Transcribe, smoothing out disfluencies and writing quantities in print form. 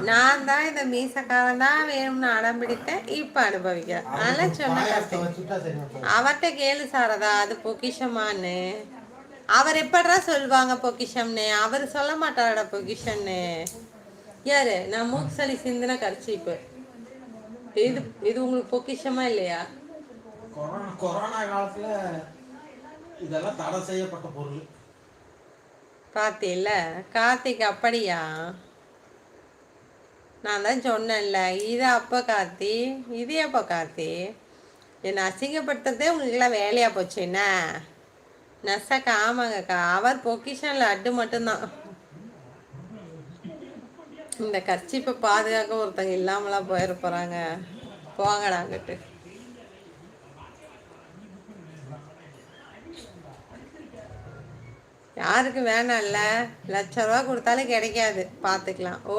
நான் தான் இந்த மீசக்காரன் தான் வேணும்னு அடம் பிடித்தேன், இப்ப அனுபவிக்கிறேன். அதெல்லாம் சொன்ன கருத்து அவர்கிட்ட கேளு சாரதா, அது பொக்கிஷமான்னு. அவர் எப்படா சொல்லுவாங்க பொக்கிஷம்னு? அவர் சொல்ல மாட்டாரடா பொக்கிஷம்னு. யாரு? நான் மூக்கு சளி சிந்தின கர்ச்சீப்பு. இது இது உங்களுக்கு பொக்கிஷமா இல்லையா? கொரோனா காலத்துல இதெல்லாம் தடை செய்யப்பட்ட பொருள். பார்த்தீல்ல, கார்த்திக் அப்படியா? நான் தான் சொன்னேன்ல, இது அப்போ கார்த்தி, இது எப்போ கார்த்தி? என்னை அசிங்கப்படுத்துறதே உங்களுக்கெல்லாம் வேலையா போச்சு என்ன? நெசக்கா ஆமாங்கக்கா, அவர் பொக்கிஷன் லட்டு மட்டும்தான். இந்த கர்ச்சிப்பை பாதுகாக்க ஒருத்தங்க இல்லாமலாம் போயிட போறாங்க. போங்கடாங்கிட்டு. யாருக்கு வேணாம்ல? 1,00,000 ரூபா கொடுத்தாலே கிடைக்காது, பார்த்துக்கலாம். ஓ